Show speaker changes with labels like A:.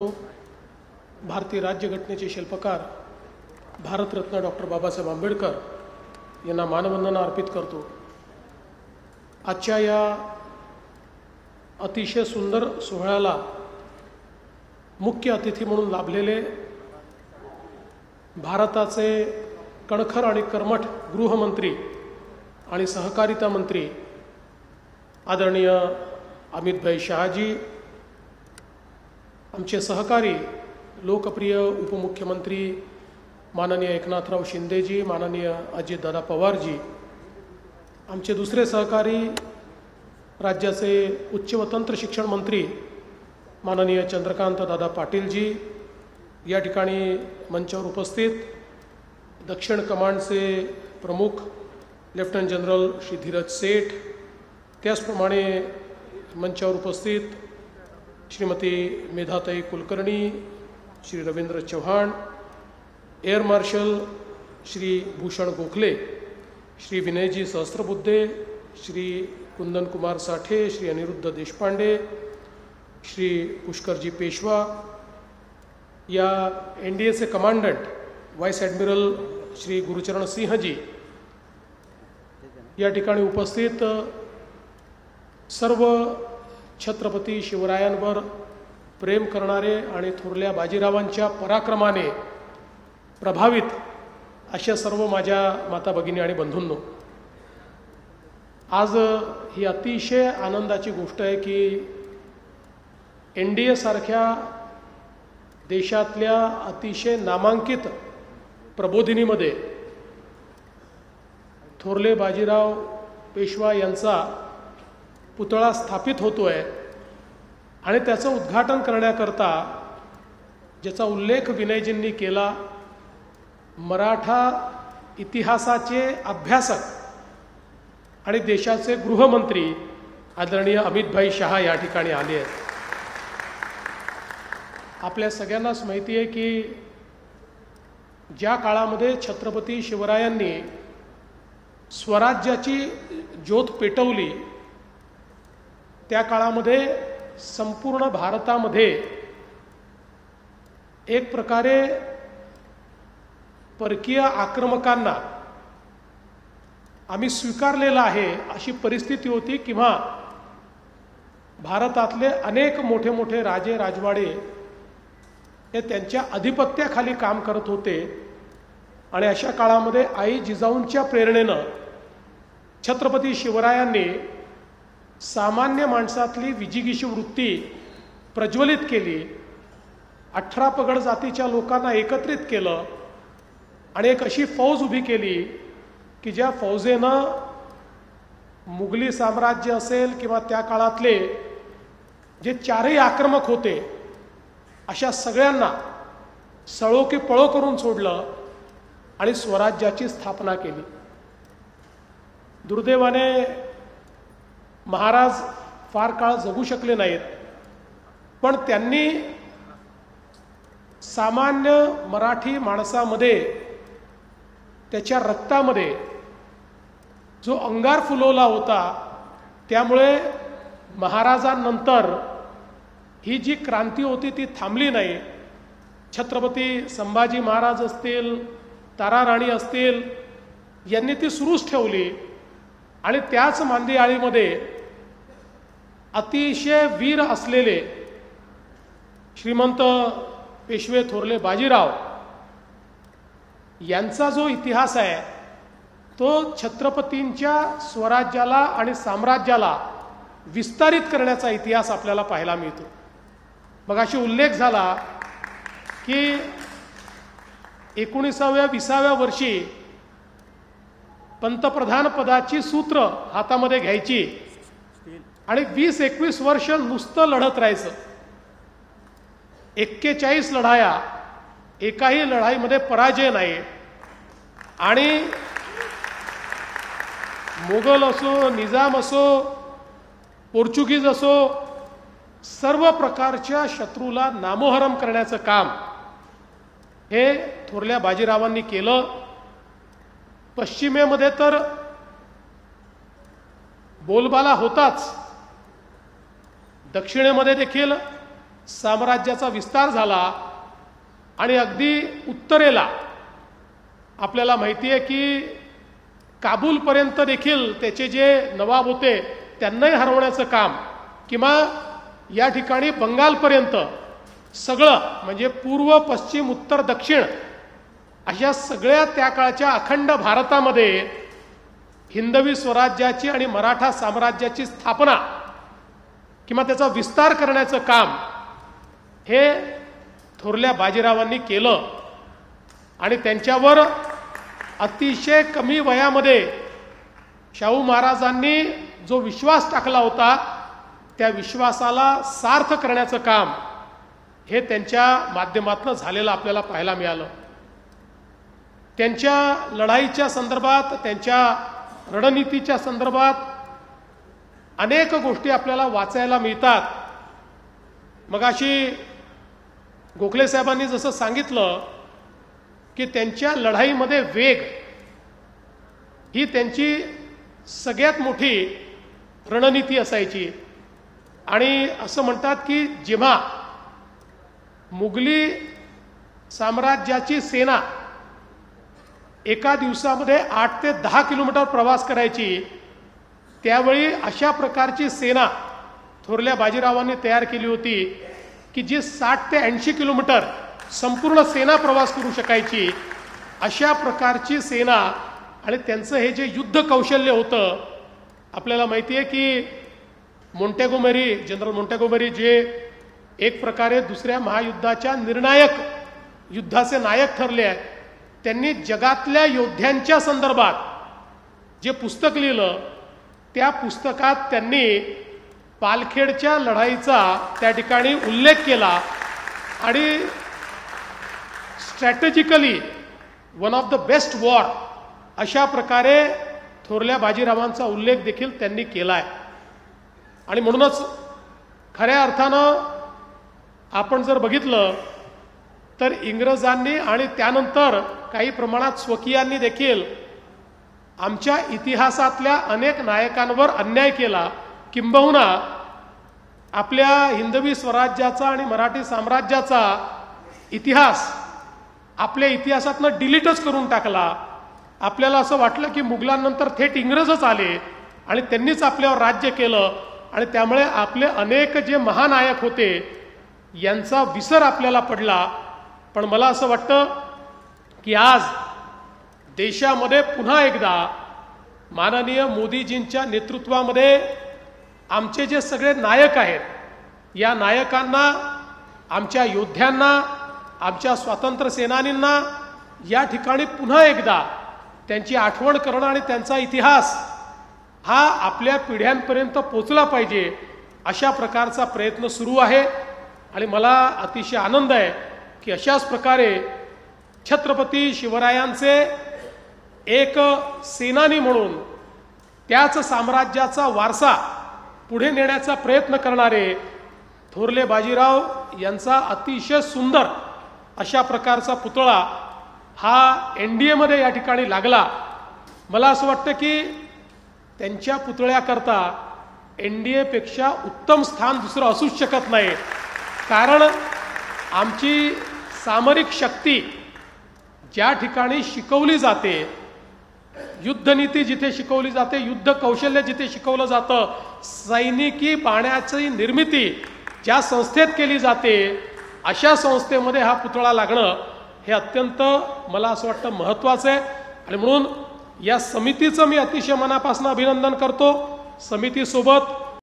A: भारतीय राज्यघटनेचे शिल्पकार भारतरत्न डॉक्टर बाबासाहेब आंबेडकर यांना मानवंदना अर्पित करतो। आजच्या या अतिशय सुंदर सोहळ्याला मुख्य अतिथी म्हणून लाभलेले भारताचे कणखर आणि कर्मठ गृहमंत्री आणि सहकारिता मंत्री आदरणीय अमितभाई शहाजी, आमचे सहकारी लोकप्रिय उपमुख्यमंत्री माननीय एकनाथराव शिंदेजी, माननीय अजितदादा पवारजी, आमचे दुसरे सहकारी राज्याचे उच्च व तंत्र शिक्षण मंत्री माननीय चंद्रकांत दादा पाटीलजी, या ठिकाणी मंचावर उपस्थित दक्षिण कमांडचे प्रमुख लेफ्टनंट जनरल श्री धीरज सेठ, त्याचप्रमाणे मंचावर उपस्थित श्रीमती मेधाताई कुलकर्णी, श्री रवींद्र चव्हाण, एअर मार्शल श्री भूषण गोखले, श्री विनयजी सहस्त्रबुद्धे, श्री कुंदन कुमार साठे, श्री अनिरुद्ध देशपांडे, श्री पुष्करजी पेशवा, या एनडीएचे commandant vice admiral Shri Gurucharan Singhji, या ठिकाणी उपस्थित सर्व छत्रपती शिवरायांवर प्रेम करणारे आणि थोरल्या बाजीरावांच्या पराक्रमाने प्रभावित अशा सर्व माझ्या माता भगिनी आणि बंधूंनो, आज ही अतिशय आनंदाची गोष्ट आहे की एनडीए सारख्या देशातल्या अतिशय नामांकित प्रबोधिनीमध्ये थोरले बाजीराव पेशवा यांचा पुतळा स्थापित होतोय आणि त्याचं उद्घाटन करण्याकरता ज्याचा उल्लेख विनयजींनी केला, मराठा इतिहासाचे अभ्यासक आणि देशाचे गृहमंत्री आदरणीय अमितभाई शहा या ठिकाणी आले आहेत। आपल्या सगळ्यांनाच माहिती आहे की ज्या काळामध्ये छत्रपती शिवरायांनी स्वराज्याची ज्योत पेटवली, त्या काळामध्ये संपूर्ण भारतामध्ये एक प्रकारे परकीय आक्रमकांना आम्ही स्वीकारलेला आहे अशी परिस्थिती होती, किंवा भारतातले अनेक मोठे मोठे राजे राजवाडे हे त्यांच्या अधिपत्याखाली काम करत होते आणि अशा काळामध्ये आई जिजाऊंच्या प्रेरणेनं छत्रपती शिवरायांनी सामान्य माणसातली विजिगीषू वृत्ती प्रज्वलित केली, 18 पगड जातीच्या लोकांना एकत्रित केलं आणि एक अशी फौज उभी केली की ज्या फौजेनं मुघली साम्राज्य असेल किंवा त्या काळातले जे चारही आक्रमक होते अशा सगळ्यांना सळो की पळो करून सोडलं आणि स्वराज्याची स्थापना केली। दुर्दैवाने महाराज फार काळ जगू शकले नाहीत, पण त्यांनी सामान्य मराठी माणसामध्ये त्याच्या रक्तामध्ये जो अंगार फुलवला होता, त्यामुळे महाराजांनंतर ही जी क्रांती होती ती थांबली नाही। छत्रपती संभाजी महाराज असतील, ताराराणी असतील, यांनी ती सुरूच ठेवली आणि त्याच मांदियाळीमध्ये अतिशय वीर असलेले श्रीमंत पेशवे थोरले बाजीराव यांचा जो इतिहास आहे तो छत्रपतींच्या स्वराज्याला आणि साम्राज्याला विस्तारित करण्याचा इतिहास आपल्याला पाहायला मिळतो। मग अशी उल्लेख झाला की 19व्या-20व्या वर्षी पंतप्रधान पदाची सूत्र हातामध्ये घ्यायची आणि 20-21 वर्ष नुसतं लढत राहायचं। 41 लढाया, एकाही लढाईमध्ये पराजय नाही आणि मोगल असो, निजाम असो, पोर्चुगीज असो, सर्व प्रकारच्या शत्रूला नामोहरम करण्याचं काम हे थोरल्या बाजीरावांनी केलं। पश्चिमेमध्ये तर बोलबाला होताच, दक्षिणेमध्ये देखील साम्राज्याचा विस्तार झाला आणि अगदी उत्तरेला आपल्याला माहिती आहे की काबूलपर्यंत देखील त्याचे जे नवाब होते त्यांनाही हरवण्याचं काम, किंवा या ठिकाणी बंगालपर्यंत सगळं म्हणजे पूर्व पश्चिम उत्तर दक्षिण अशा सगळ्या त्या काळच्या अखंड भारतामध्ये हिंदवी स्वराज्याची आणि मराठा साम्राज्याची स्थापना किंवा त्याचा विस्तार करण्याचं काम हे थोरल्या बाजीरावांनी केलं. आणि त्यांच्यावर अतिशय कमी वयामध्ये शाहू महाराजांनी जो विश्वास टाकला होता त्या विश्वासाला सार्थ करण्याचं काम हे त्यांच्या माध्यमातून झालेलं आपल्याला पाहायला मिळालं. त्यांच्या लढाईच्या संदर्भात, त्यांच्या रणनीतीच्या संदर्भात अनेक गोष्टी आपल्याला वाचायला मिळतात. मगाशी गोखले साहेबांनी जसं सांगितलं की त्यांच्या लढाईमध्ये वेग ही त्यांची सगळ्यात मोठी रणनीती असायची. आणि असं म्हणतात की जेव्हा मुघली साम्राज्याची सेना एका दिवसामध्ये 8 ते 10 किलोमीटर प्रवास करायची, त्यावेळी अशा प्रकारची सेना थोरल्या बाजीरावांनी तयार केली होती की जी 60 ते 80 किलोमीटर संपूर्ण सेना प्रवास करू शकायची. अशा प्रकारची सेना आणि त्यांचं हे जे युद्ध कौशल्य होतं, आपल्याला माहिती आहे की मोंटेगोमेरी, जनरल मोंटेगोमेरी जे एक प्रकारे दुसऱ्या महायुद्धाच्या निर्णायक युद्धाचे नायक ठरले आहेत, त्यांनी जगातल्या योद्ध्यांच्या संदर्भात जे पुस्तक लिहिलं त्या पुस्तकात त्यांनी पालखेडच्या लढाईचा त्या ठिकाणी उल्लेख केला आणि strategically one of the best war अशा प्रकारे थोरल्या बाजीरावांचा उल्लेख देखील त्यांनी केला आहे. आणि म्हणूनच खऱ्या अर्थानं आपण जर बघितलं तर इंग्रजांनी आणि त्यानंतर काही प्रमाणात स्वकीयांनी देखील आमच्या इतिहासातल्या अनेक नायकांवर अन्याय केला, किंबहुना आपल्या हिंदवी स्वराज्याचा आणि मराठी साम्राज्याचा इतिहास आपल्या इतिहासातनं डिलीटच करून टाकला. आपल्याला असं वाटलं की मुघलांनंतर थेट इंग्रजच आले आणि त्यांनीच आपल्यावर राज्य केलं आणि त्यामुळे आपले अनेक जे महानायक होते यांचा विसर आपल्याला पडला. पण मला असं वाटतं की आज देशामध्ये पुन्हा एकदा माननीय मोदीजींच्या नेतृत्वामध्ये आमचे जे सगळे नायक आहेत, या नायकांना, आमच्या योद्ध्यांना, आमच्या स्वातंत्र्य सेनानींना या ठिकाणी पुन्हा एकदा त्यांची आठवण करणं आणि त्यांचा इतिहास हा आपल्या पिढ्यांपर्यंत पोचला पाहिजे अशा प्रकारचा प्रयत्न सुरू आहे. आणि मला अतिशय आनंद आहे की अशाच प्रकारे छत्रपती शिवरायांचे एक सेनानी म्हणून त्याच साम्राज्याचा वारसा पुढे नेण्याचा प्रयत्न करणारे थोरले बाजीराव यांचा अतिशय सुंदर अशा प्रकारचा पुतळा हा NDA मध्ये या ठिकाणी लागला. मला असं वाटतं की त्यांच्या पुतळ्याकरता NDA पेक्षा उत्तम स्थान दुसरं असूच शकत नाही. कारण आमची सामरिक शक्ती ज्या ठिकाणी शिकवली जाते, युद्धनीती जिथे शिकवली जाते, युद्ध कौशल्य जिथे शिकवलं जातं, सैनिकी बाण्याची निर्मिती ज्या संस्थेत केली जाते अशा संस्थेमध्ये हा पुतळा लागणं हे अत्यंत मला असं वाटतं महत्त्वाचं आहे. आणि म्हणून या समितीचं मी अतिशय मनापासून अभिनंदन करतो. समितीसोबत